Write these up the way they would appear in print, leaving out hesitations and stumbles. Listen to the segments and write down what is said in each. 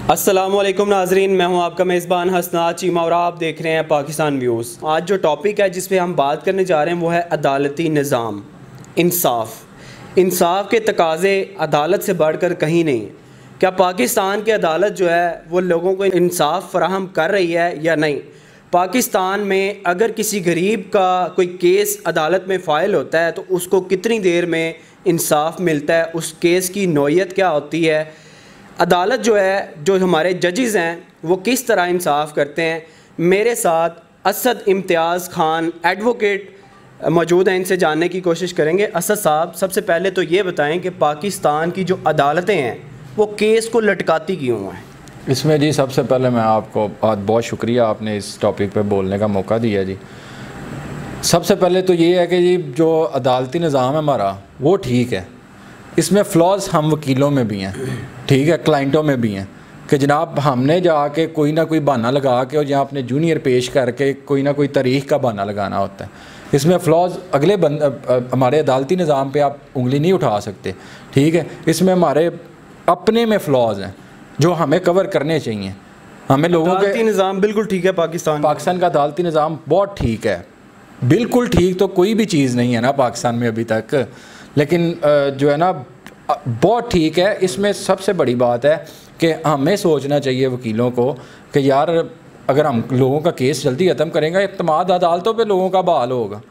अस्सलामुअलैकुम नाजरीन, मैं हूं आपका मेज़बान हसनात चीमा और आप देख रहे हैं पाकिस्तान व्यूज़। आज जो टॉपिक है जिस पे हम बात करने जा रहे हैं वो है अदालती निज़ाम, इंसाफ। इंसाफ के तकाज़े अदालत से बढ़कर कहीं नहीं। क्या पाकिस्तान की अदालत जो है वो लोगों को इंसाफ फराहम कर रही है या नहीं? पाकिस्तान में अगर किसी गरीब का कोई केस अदालत में फ़ाइल होता है तो उसको कितनी देर में इंसाफ मिलता है, उस केस की नौइयत क्या होती है, अदालत जो है, जो हमारे जजेज़ हैं वो किस तरह इंसाफ करते हैं। मेरे साथ असद इम्तियाज़ खान एडवोकेट मौजूद हैं, इनसे जानने की कोशिश करेंगे। असद साहब, सबसे पहले तो ये बताएं कि पाकिस्तान की जो अदालतें हैं वो केस को लटकाती क्यों हैं? इसमें जी सबसे पहले मैं आपको बहुत शुक्रिया, आपने इस टॉपिक पे बोलने का मौका दिया जी। सबसे पहले तो ये है कि जी जो अदालती निज़ाम है हमारा वो ठीक है, इसमें फ़्लॉज़ हम वकीलों में भी हैं, ठीक है, क्लाइंटों में भी हैं कि जनाब हमने जाके कोई ना कोई बहाना लगा के और यहाँ अपने जूनियर पेश करके कोई ना कोई तारीख का बहाना लगाना होता है। इसमें फ़्लॉज़ अगले हमारे अदालती निज़ाम पे आप उंगली नहीं उठा सकते, ठीक है। इसमें हमारे अपने में फ़्लॉज़ हैं जो हमें कवर करने चाहिए। हमें लोगों के अदालती निज़ाम बिल्कुल ठीक है, पाकिस्तान का अदालती निज़ाम बहुत ठीक है, बिल्कुल ठीक तो कोई भी चीज़ नहीं है ना पाकिस्तान में अभी तक, लेकिन जो है ना बहुत ठीक है। इसमें सबसे बड़ी बात है कि हमें सोचना चाहिए वकीलों को कि यार अगर हम लोगों का केस जल्दी ख़त्म करेंगे, इत्मीनान अदालतों पे लोगों का बहाल होगा।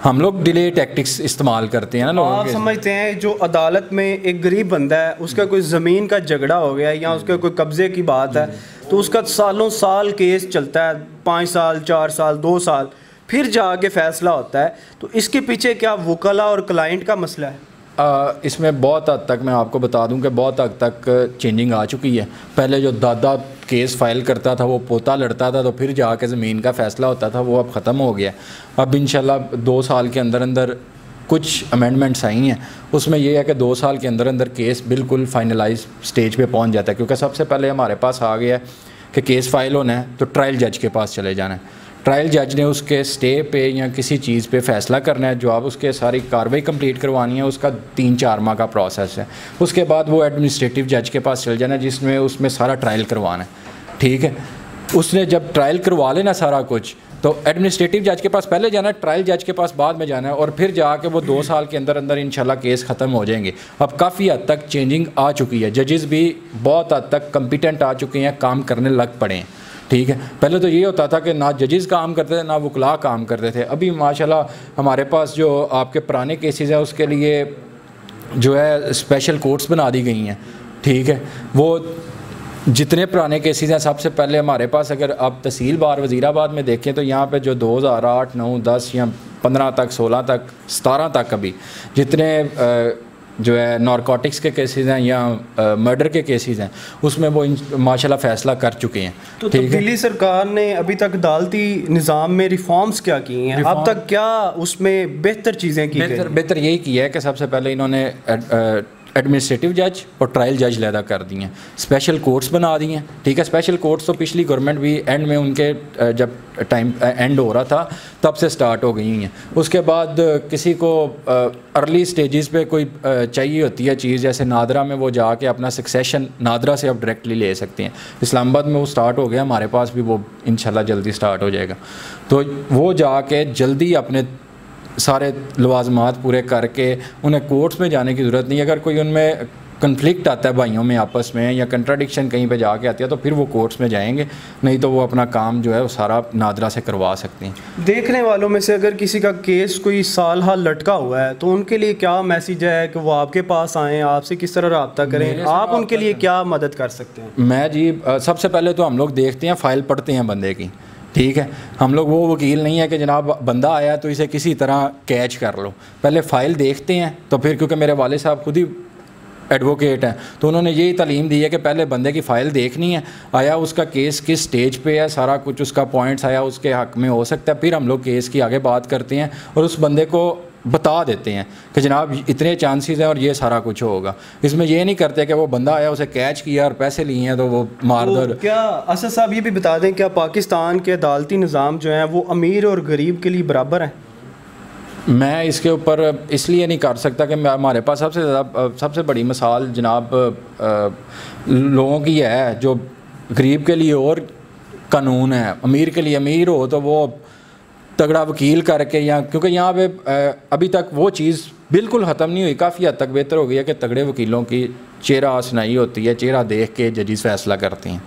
हम लोग डिले टैक्टिक्स इस्तेमाल करते हैं ना लोगों आप समझते हैं जो अदालत में एक गरीब बंदा है, उसका कोई ज़मीन का झगड़ा हो गया या उसका कोई कब्ज़े की बात है तो उसका सालों साल केस चलता है, 5 साल 4 साल 2 साल, फिर जाके फ़ैसला होता है। तो इसके पीछे क्या वकला और क्लाइंट का मसला है? इसमें बहुत हद तक मैं आपको बता दूं कि बहुत हद तक चेंजिंग आ चुकी है। पहले जो दादा केस फाइल करता था वो पोता लड़ता था तो फिर जाके ज़मीन का फ़ैसला होता था, वो अब ख़त्म हो गया। अब इंशाल्लाह 2 साल के अंदर अंदर कुछ अमेंडमेंट्स आई हैं, उसमें यह है कि 2 साल के अंदर अंदर केस बिल्कुल फाइनलाइज स्टेज पे पहुंच जाता है। क्योंकि सबसे पहले हमारे पास आ गया है कि केस फाइल होना है तो ट्रायल जज के पास चले जाना है। ट्रायल जज ने उसके स्टे पे या किसी चीज़ पे फ़ैसला करना है, जो आप उसके सारी कार्रवाई कंप्लीट करवानी है, उसका 3-4 माह का प्रोसेस है। उसके बाद वो एडमिनिस्ट्रेटिव जज के पास चल जाना है जिसमें उसमें सारा ट्रायल करवाना है, ठीक है। उसने जब ट्रायल करवा लेना सारा कुछ तो एडमिनिस्ट्रेटिव जज के पास पहले जाना है, ट्रायल जज के पास बाद में जाना है, और फिर जाके वो 2 साल के अंदर अंदर इंशाल्लाह केस ख़त्म हो जाएंगे। अब काफ़ी हद तक चेंजिंग आ चुकी है, जजेस भी बहुत हद तक कम्पिटेंट आ चुके हैं, काम करने लग पड़े हैं, ठीक है। पहले तो ये होता था कि ना जजेस काम करते थे ना वकला काम करते थे। अभी माशाल्लाह हमारे पास जो आपके पुराने केसेस हैं उसके लिए जो है स्पेशल कोर्ट्स बना दी गई हैं, ठीक है। वो जितने पुराने केसेस हैं, सबसे पहले हमारे पास अगर आप तहसील बार वज़ीराबाद में देखें तो यहाँ पे जो 2008, 9, 10 या 15 तक, 16 तक, 17 तक अभी जितने जो है नारकोटिक्स के केसेस हैं या मर्डर के केसेस हैं उसमें वो माशाल्लाह फ़ैसला कर चुके हैं। तो दिल्ली सरकार ने अभी तक अदालती निज़ाम में रिफॉर्म्स क्या किए हैं? अब तक क्या उसमें बेहतर चीज़ें की गई? बेहतर यही किया है कि सबसे पहले इन्होंने एडमिनिस्ट्रेटिव जज और ट्रायल जज लैदा कर दिए हैं, स्पेशल कोर्ट्स बना दिए हैं, ठीक है। स्पेशल कोर्ट्स तो पिछली गवर्नमेंट भी एंड में उनके जब टाइम एंड हो रहा था तब से स्टार्ट हो गई हैं। उसके बाद किसी को अर्ली स्टेजेस पे कोई चाहिए होती है चीज़, जैसे नादरा में वो जाके अपना सक्सेशन नादरा से आप डायरेक्टली ले सकते हैं। इस्लामाबाद में वो स्टार्ट हो गया, हमारे पास भी वो इंशाल्लाह जल्दी स्टार्ट हो जाएगा। तो वो जाके जल्दी अपने सारे लवाजमात पूरे करके उन्हें कोर्ट्स में जाने की ज़रूरत नहीं। अगर कोई उनमें कन्फ्लिक्ट आता है भाइयों में आपस में या कंट्राडिक्शन कहीं पे जाके आती है तो फिर वो कोर्ट्स में जाएंगे, नहीं तो वो अपना काम जो है वो सारा नादरा से करवा सकते हैं। देखने वालों में से अगर किसी का केस कोई साल हाल लटका हुआ है तो उनके लिए क्या मैसेज है कि वो आपके पास आएँ, आपसे किस तरह रब्ता करें, आप उनके लिए क्या मदद कर सकते हैं? मैं जी सबसे पहले तो हम लोग देखते हैं, फ़ाइल पढ़ते हैं बंदे की, ठीक है। हम लोग वो वकील नहीं है कि जनाब बंदा आया तो इसे किसी तरह कैच कर लो, पहले फ़ाइल देखते हैं। तो फिर क्योंकि मेरे वाले साहब खुद ही एडवोकेट हैं तो उन्होंने यही तालीम दी है कि पहले बंदे की फ़ाइल देखनी है, आया उसका केस किस स्टेज पे है, सारा कुछ उसका पॉइंट्स आया उसके हक़ में हो सकता है, फिर हम लोग केस की आगे बात करते हैं और उस बंदे को बता देते हैं कि जनाब इतने चांसेस हैं और ये सारा कुछ होगा। इसमें ये नहीं करते कि वो बंदा आया उसे कैच किया और पैसे लिए हैं तो वो मार दो। क्या असद साहब ये भी बता दें, क्या पाकिस्तान के अदालती निज़ाम जो हैं वो अमीर और गरीब के लिए बराबर हैं? मैं इसके ऊपर इसलिए नहीं कर सकता कि हमारे पास सबसे बड़ी मिसाल जनाब लोगों की है जो गरीब के लिए और कानून है, अमीर के लिए अमीर हो तो वो तगड़ा वकील करके, या क्योंकि यहाँ पे अभी तक वो चीज़ बिल्कुल ख़त्म नहीं हुई, काफ़ी हद तक बेहतर हो गई है कि तगड़े वकीलों की चेहरा सुनाई होती है, चेहरा देख के जजेस फैसला करते हैं।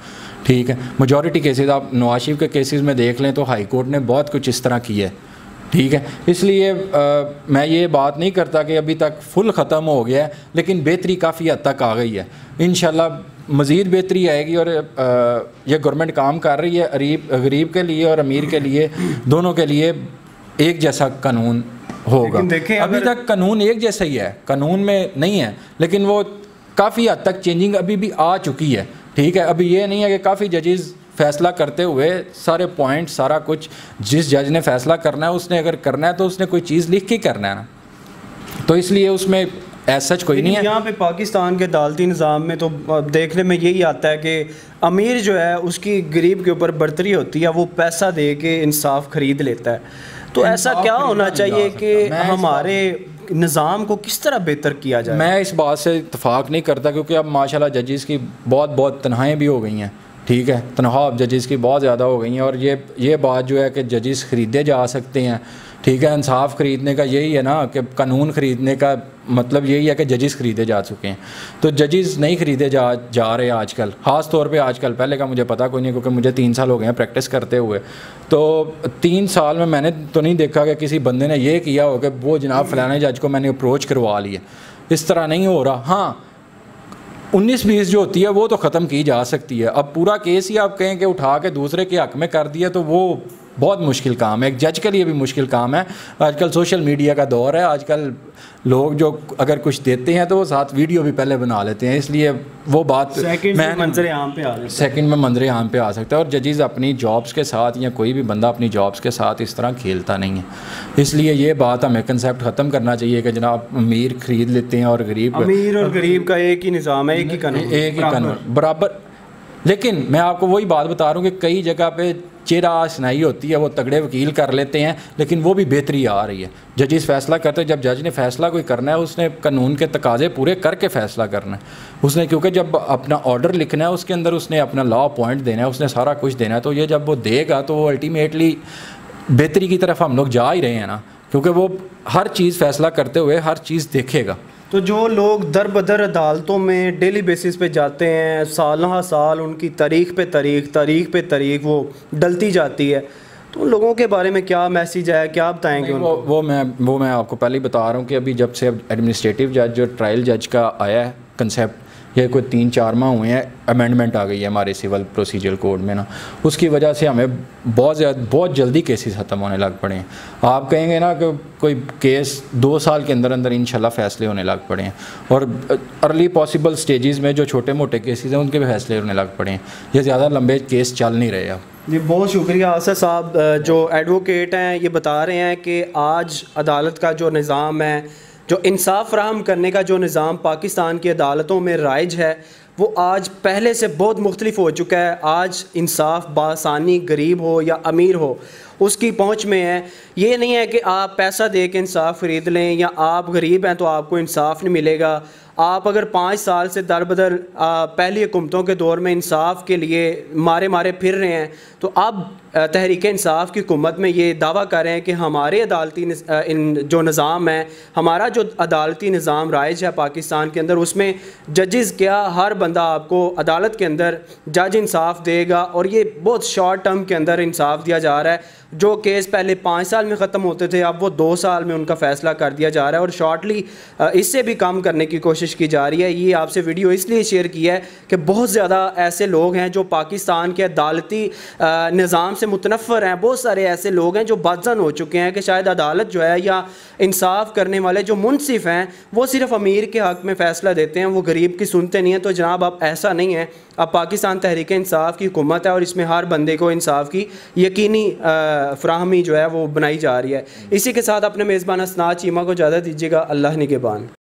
ठीक है, मेजॉरिटी केसेस आप नवाज शरीफ के केसेस में देख लें तो हाई कोर्ट ने बहुत कुछ इस तरह किया है। ठीक है, इसलिए मैं ये बात नहीं करता कि अभी तक फुल ख़त्म हो गया है, लेकिन बेहतरी काफ़ी हद तक आ गई है। इंशाल्लाह मज़ीद बेहतरी आएगी और ये गवर्नमेंट काम कर रही है गरीब के लिए और अमीर के लिए, दोनों के लिए एक जैसा कानून होगा। अभी तक कानून एक जैसा ही है, कानून में नहीं है, लेकिन वो काफ़ी हद तक चेंजिंग अभी भी आ चुकी है। ठीक है, अभी ये नहीं है कि काफ़ी जजेस फैसला करते हुए सारे पॉइंट सारा कुछ जिस जज ने फैसला करना है उसने अगर करना है तो उसने कोई चीज़ लिख के करना है ना, तो इसलिए उसमें ऐसा कोई नहीं है। यहाँ पे पाकिस्तान के अदालती निज़ाम में तो देखने में यही आता है कि अमीर जो है उसकी गरीब के ऊपर बर्तरी होती है, वो पैसा दे के इंसाफ खरीद लेता है। तो ऐसा क्या होना चाहिए कि हमारे निज़ाम को किस तरह बेहतर किया जाए? मैं इस बात से इत्तेफाक नहीं करता, क्योंकि अब माशाल्लाह जजेस की बहुत तनख्वाहें भी हो गई हैं। ठीक है, तनख्वाह अब जजेस की बहुत ज़्यादा हो गई हैं, और ये बात जो है कि जजेस ख़रीदे जा सकते हैं। ठीक है, इंसाफ ख़रीदने का यही है ना कि कानून ख़रीदने का मतलब यही है कि जजेस ख़रीदे जा चुके हैं, तो जजेस नहीं ख़रीदे जा रहे आजकल, ख़ास तौर पे आजकल। पहले का मुझे पता कोई नहीं, क्योंकि मुझे 3 साल हो गए हैं प्रैक्टिस करते हुए, तो 3 साल में मैंने तो नहीं देखा कि किसी बंदे ने ये किया हो कि वो जनाब फलाने जज को मैंने अप्रोच करवा लिया। इस तरह नहीं हो रहा। हाँ, 19-20 जो होती है वो तो ख़त्म की जा सकती है। अब पूरा केस ही आप कहें कि उठा के दूसरे के हक़ में कर दिया तो वो बहुत मुश्किल काम है, एक जज के लिए भी मुश्किल काम है। आजकल सोशल मीडिया का दौर है, आजकल लोग जो अगर कुछ देते हैं तो वो साथ वीडियो भी पहले बना लेते हैं, इसलिए वो बात सेकंड में मंजर आम पे आ सकता है। और जजेस अपनी जॉब्स के साथ या कोई भी बंदा अपनी जॉब्स के साथ इस तरह खेलता नहीं है, इसलिए ये बात हमें कंसेप्ट ख़त्म करना चाहिए कि जनाब अमीर ख़रीद लेते हैं और गरीब का एक ही निज़ाम है, एक ही कानून बराबर। लेकिन मैं आपको वही बात बता रहा हूँ कि कई जगह पे चेहरा सुनाई होती है, वो तगड़े वकील कर लेते हैं, लेकिन वो भी बेहतरी आ रही है। जजेस फैसला करते हैं, जब जज ने फैसला कोई करना है उसने कानून के तकाजे पूरे करके फ़ैसला करना है उसने, क्योंकि जब अपना ऑर्डर लिखना है उसके अंदर उसने अपना लॉ पॉइंट देना है, उसने सारा कुछ देना है, तो ये जब वो देगा तो वो अल्टीमेटली बेहतरी की तरफ हम लोग जा ही रहे हैं ना, क्योंकि वो हर चीज़ फैसला करते हुए हर चीज़ देखेगा। तो जो लोग दर बदर अदालतों में डेली बेसिस पे जाते हैं, साल उनकी तारीख पे तारीख वो डलती जाती है, तो उन लोगों के बारे में क्या मैसेज है, क्या बताएंगे उनको? वो मैं आपको पहले ही बता रहा हूँ कि अभी जब से एडमिनिस्ट्रेटिव जज जो ट्रायल जज का आया है कंसेप्ट, ये कोई 3-4 माह हुए हैं, अमेंडमेंट आ गई है हमारे सिविल प्रोसीजर कोड में ना, उसकी वजह से हमें बहुत जल्दी केसेस ख़त्म होने लग पड़े हैं। आप कहेंगे ना कि कोई केस 2 साल के अंदर इंशाल्लाह फ़ैसले होने लग पड़े हैं, और अर्ली पॉसिबल स्टेजेस में जो छोटे मोटे केसेस हैं उनके भी फैसले होने लग पड़े हैं, ये ज़्यादा लंबे केस चल नहीं रहे अब। जी, बहुत शुक्रिया आसिफ साहब। जो एडवोकेट हैं ये बता रहे हैं कि आज अदालत का जो निज़ाम है, जो इंसाफ फराहम करने का जो निज़ाम पाकिस्तान की अदालतों में राइज है, वो आज पहले से बहुत मुख्तलिफ हो चुका है। आज इंसाफ बासानी गरीब हो या अमीर हो उसकी पहुंच में है। ये नहीं है कि आप पैसा दे के इंसाफ ख़रीद लें या आप गरीब हैं तो आपको इंसाफ नहीं मिलेगा। आप अगर 5 साल से दर बदर पहली हुकूमतों के दौर में इंसाफ के लिए मारे फिर रहे हैं, तो अब तहरीक इंसाफ की हुकूमत में ये दावा कर रहे हैं कि हमारे अदालती जो निज़ाम है, हमारा जो अदालती निज़ाम राइज है पाकिस्तान के अंदर, उसमें जजेस क्या हर बंदा आपको अदालत के अंदर जज इंसाफ देगा, और ये बहुत शॉर्ट टर्म के अंदर इंसाफ दिया जा रहा है। जो केस पहले 5 साल में ख़त्म होते थे अब वो 2 साल में उनका फ़ैसला कर दिया जा रहा है, और शॉर्टली इससे भी कम करने की कोशिश की जा रही है। ये आपसे वीडियो इसलिए शेयर किया है कि बहुत ज़्यादा ऐसे लोग हैं जो पाकिस्तान के अदालती निज़ाम से मुतनफ़र हैं। बहुत सारे ऐसे लोग हैं जो बदज़न हो चुके हैं कि शायद अदालत जो है या इंसाफ करने वाले जो मुनसिफ़ हैं वो सिर्फ़ अमीर के हक़ में फ़ैसला देते हैं, वो गरीब की सुनते नहीं हैं। तो जनाब अब ऐसा नहीं है, अब पाकिस्तान तहरीक इंसाफ की हुकूमत है और इसमें हर बंदे को इंसाफ की यकीनी फ़राहमी जो है वो बनाई जा रही है। इसी के साथ अपने मेज़बान हसनात चीमा को इजाज़त दीजिएगा। अल्लाह निगहबान।